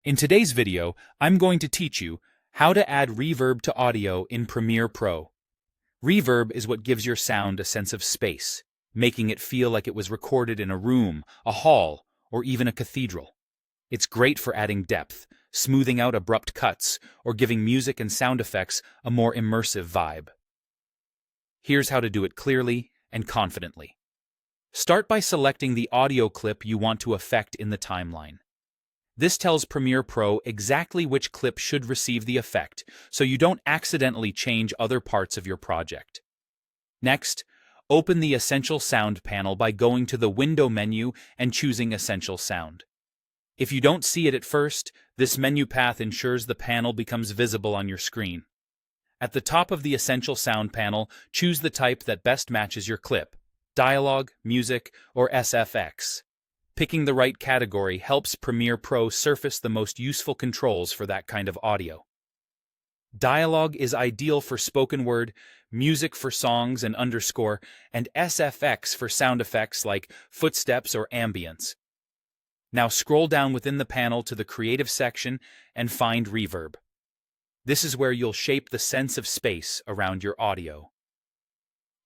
In today's video, I'm going to teach you how to add reverb to audio in Premiere Pro. Reverb is what gives your sound a sense of space, making it feel like it was recorded in a room, a hall, or even a cathedral. It's great for adding depth, smoothing out abrupt cuts, or giving music and sound effects a more immersive vibe. Here's how to do it clearly and confidently. Start by selecting the audio clip you want to affect in the timeline. This tells Premiere Pro exactly which clip should receive the effect, so you don't accidentally change other parts of your project. Next, open the Essential Sound panel by going to the Window menu and choosing Essential Sound. If you don't see it at first, this menu path ensures the panel becomes visible on your screen. At the top of the Essential Sound panel, choose the type that best matches your clip: dialogue, music, or SFX. Picking the right category helps Premiere Pro surface the most useful controls for that kind of audio. Dialogue is ideal for spoken word, music for songs and underscore, and SFX for sound effects like footsteps or ambience. Now scroll down within the panel to the Creative section and find Reverb. This is where you'll shape the sense of space around your audio.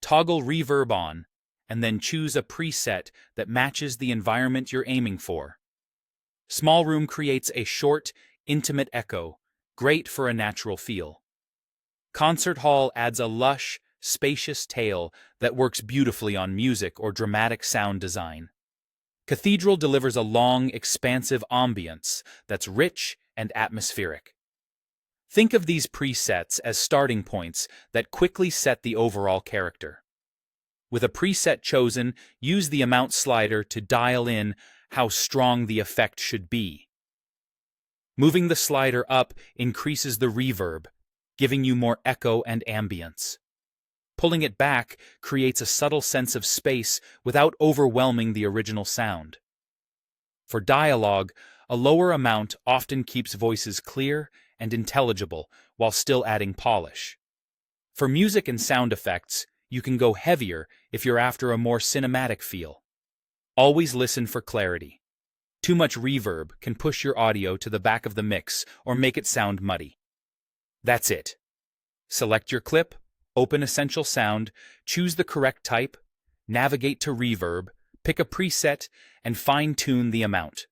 Toggle Reverb on, and then choose a preset that matches the environment you're aiming for. Small Room creates a short, intimate echo, great for a natural feel. Concert Hall adds a lush, spacious tale that works beautifully on music or dramatic sound design. Cathedral delivers a long, expansive ambience that's rich and atmospheric. Think of these presets as starting points that quickly set the overall character. With a preset chosen, use the amount slider to dial in how strong the effect should be. Moving the slider up increases the reverb, giving you more echo and ambience. Pulling it back creates a subtle sense of space without overwhelming the original sound. For dialogue, a lower amount often keeps voices clear and intelligible while still adding polish. For music and sound effects, you can go heavier if you're after a more cinematic feel. Always listen for clarity. Too much reverb can push your audio to the back of the mix or make it sound muddy. That's it. Select your clip, open Essential Sound, choose the correct type, navigate to Reverb, pick a preset, and fine-tune the amount.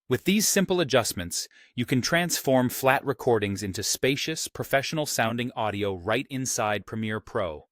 With these simple adjustments, you can transform flat recordings into spacious, professional-sounding audio right inside Premiere Pro.